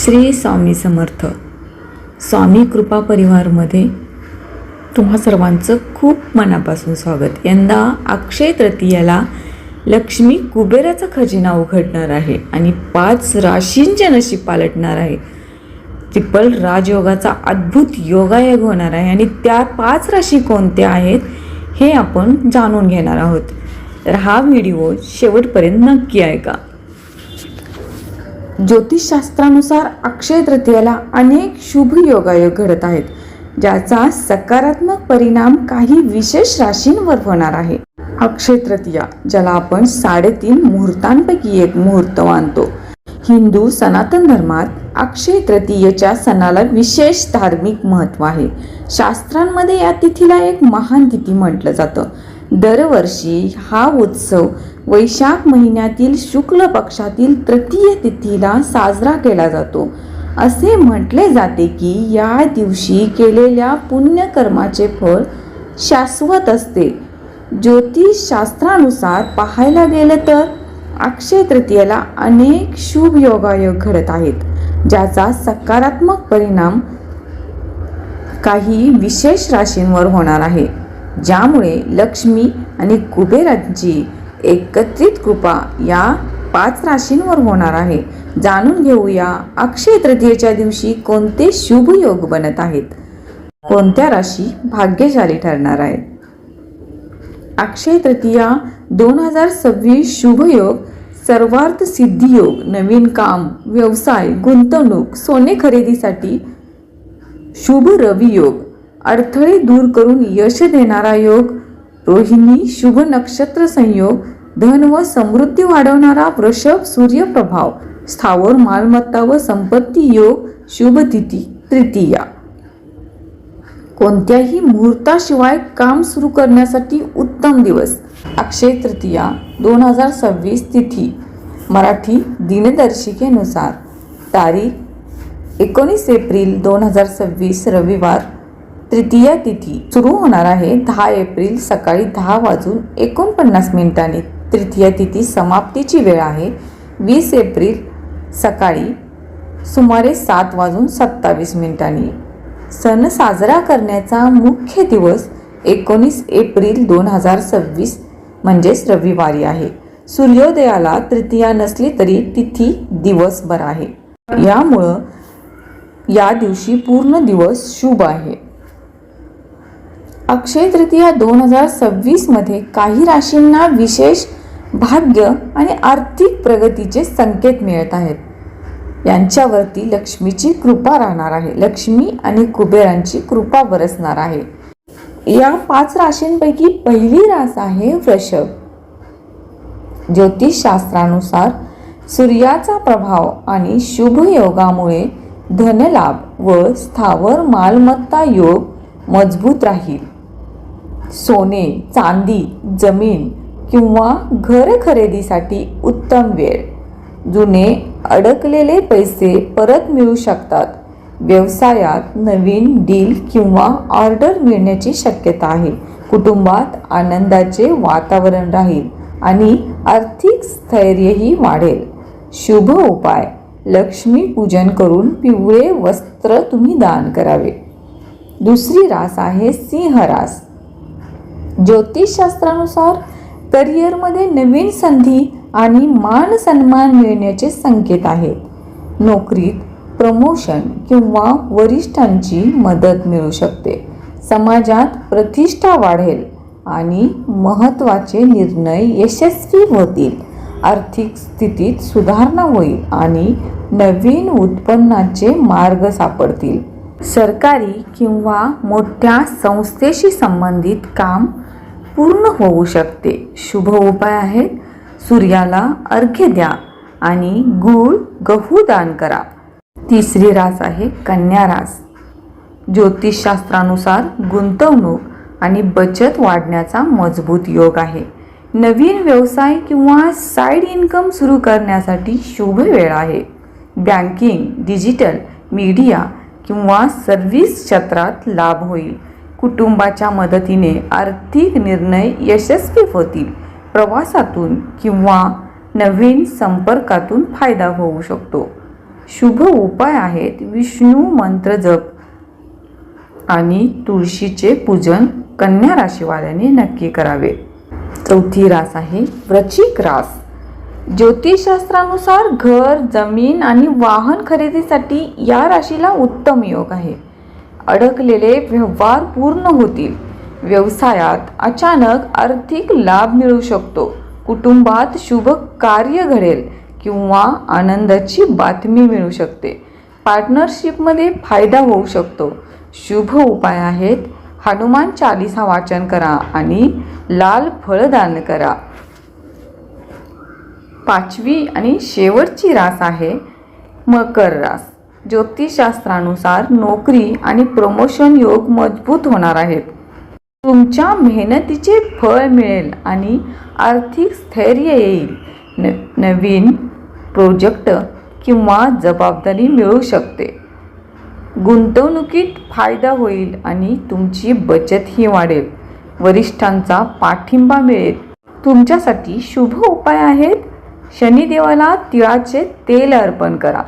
श्री स्वामी समर्थ. स्वामी कृपा परिवारमध्ये तुम्हा सर्वांचं खूप मनापासून स्वागत. यंदा अक्षय तृतीयेला लक्ष्मी कुबेराचा खजिना उघडणार आहे आणि 5 राशींचे नशीब पालटणार आहे. ट्रिपल राजयोगाचा अद्भुत योगायोग होणार आहे आणि त्या 5 राशी कोणत्या आहेत हे आपण जाणून घेणार आहोत. तर हा व्हिडिओ शेवटपर्यंत नक्की ऐका. ज्योतिषशास्त्रानुसार अक्षय तृतीयेला अनेक शुभ योगायोग घडत आहेत, ज्याचा सकारात्मक परिणाम काही विशेष राशींवर होणार आहे. अक्षय तृतीया, ज्याला आपण 3.5 मुहूर्तांपैकी एक मुहूर्त मानतो, हिंदू सनातन धर्मात अक्षय तृतीयेच्या सणाला विशेष धार्मिक महत्त्व आहे. शास्त्रांमध्ये या तिथीला एक महान तिथी म्हटलं जातं. दरवर्षी हा उत्सव वैशाख महिन्यातील शुक्ल पक्षातील तृतीय तिथीला साजरा केला जातो. असे म्हटले जाते की या दिवशी केलेल्या पुण्यकर्माचे फळ शाश्वत असते. ज्योतिषशास्त्रानुसार पाहायला गेलं तर अक्षय तृतीयेला अनेक शुभ योगायोग घडत आहेत, ज्याचा सकारात्मक परिणाम काही विशेष राशींवर होणार आहे, ज्यामुळे लक्ष्मी आणि कुबेरांची एकत्रित कृपा या 5 राशींवर होणार आहे. जाणून घेऊया अक्षय तृतीयेच्या दिवशी कोणते शुभ योग बनत आहेत, कोणत्या राशी भाग्यशाली ठरणार आहेत. अक्षय तृतीया 2026 शुभ योग, सर्वार्थ सिद्धी योग, नवीन काम, व्यवसाय, गुंतवणूक, सोने खरेदीसाठी शुभ रवी योग, अडथळे दूर करून यश देणारा योग, रोहिणी शुभ नक्षत्र संयोग, धन व समृद्धी वाढवणारा वृषभ सूर्य प्रभाव, स्थावर मालमत्ता व संपत्ती योग, शुभ तिथी तृतीया. कोणत्याही मुहूर्ताशिवाय काम सुरू करण्यासाठी उत्तम दिवस. अक्षय तृतीया 2026 तिथी मराठी दिनदर्शिकेनुसार तारीख 19 एप्रिल 2026 रविवार. तृतीया तिथी सुरू होणार आहे 10 एप्रिल सकाळी 10:49 तृतीया तिथी समाप्तीची वेळ आहे 20 एप्रिल सकाळी सुमारे 7:27. सण साजरा करण्याचा मुख्य दिवस 19 एप्रिल 2026 म्हणजेच रविवारी आहे. सूर्योदयाला तृतीया नसली तरी तिथी दिवसभर आहे, यामुळं या दिवशी पूर्ण दिवस शुभ आहे. अक्षय तृतीया 2026 मध्ये काही राशींना विशेष भाग्य आणि आर्थिक प्रगतीचे संकेत मिळत आहेत. यांच्यावरती लक्ष्मीची कृपा राहणार आहे. लक्ष्मी आणि कुबेरांची कृपा बरसणार आहे. या 5 राशींपैकी पहिली रास आहे वृषभ. ज्योतिषशास्त्रानुसार सूर्याचा प्रभाव आणि शुभ योगामुळे धनलाभ व स्थावर मालमत्ता योग मजबूत राहील. सोने, चांदी, जमीन किंवा घर खरेदीसाठी उत्तम वेळ. जुने अडकलेले पैसे परत मिळू शकतात. व्यवसायात नवीन डील किंवा ऑर्डर मिळण्याची शक्यता आहे. कुटुंबात आनंदाचे वातावरण राहील आणि आर्थिक स्थैर्यही वाढेल. शुभ उपाय, लक्ष्मी पूजन करून पिवळे वस्त्र तुम्ही दान करावे. दुसरी रास आहे सिंह रास. ज्योतिषशास्त्रानुसार करिअरमध्ये नवीन संधी आणि मान सन्मान मिळण्याचे संकेत आहेत. नोकरीत प्रमोशन किंवा वरिष्ठांची मदत मिळू शकते. समाजात प्रतिष्ठा वाढेल आणि महत्त्वाचे निर्णय यशस्वी होतील. आर्थिक स्थितीत सुधारणा होईल आणि नवीन उत्पन्नाचे मार्ग सापडतील. सरकारी किंवा मोठ्या संस्थेशी संबंधित काम पूर्ण होऊ शकते. शुभ उपाय आहेत सूर्याला अर्घ्य द्या आणि गूळ गहू दान करा. तिसरी रास आहे कन्या रास. ज्योतिषशास्त्रानुसार गुंतवणूक आणि बचत वाढण्याचा मजबूत योग आहे. नवीन व्यवसाय किंवा साईड इन्कम सुरू करण्यासाठी शुभ वेळ आहे. बँकिंग, डिजिटल मीडिया किंवा सर्व्हिस क्षेत्रात लाभ होईल. कुटुंबाच्या मदतीने आर्थिक निर्णय यशस्वी होतील. प्रवासातून किंवा नवीन संपर्कातून फायदा होऊ शकतो. शुभ उपाय आहेत विष्णू मंत्र जप आणि तुळशीचे पूजन कन्या राशीवाल्यांनी नक्की करावे. चौथी रास आहे वृश्चिक रास. ज्योतिषशास्त्रानुसार घर, जमीन आणि वाहन खरेदीसाठी या राशीला उत्तम योग आहे. अडकलेले व्यवहार पूर्ण होतील. व्यवसायात अचानक आर्थिक लाभ मिळू शकतो. कुटुंबात शुभ कार्य घडेल किंवा आनंदाची बातमी मिळू शकते. पार्टनरशिपमध्ये फायदा होऊ शकतो. शुभ उपाय आहेत हनुमान चालीसा वाचन करा आणि लाल फळ दान करा. पाचवी आणि शेवटची रास आहे मकर रास. ज्योतिषशास्त्रानुसार नोकरी आणि प्रमोशन योग मजबूत होणार आहेत. तुमच्या मेहनतीचे फळ मिळेल आणि आर्थिक स्थैर्य येईल. नवीन प्रोजेक्ट किंवा जबाबदारी मिळू शकते. गुंतवणुकीत फायदा होईल आणि तुमची बचतही वाढेल. वरिष्ठांचा पाठिंबा मिळेल. तुमच्यासाठी शुभ उपाय आहेत शनिदेवाला तिळाचे तेल अर्पण करा.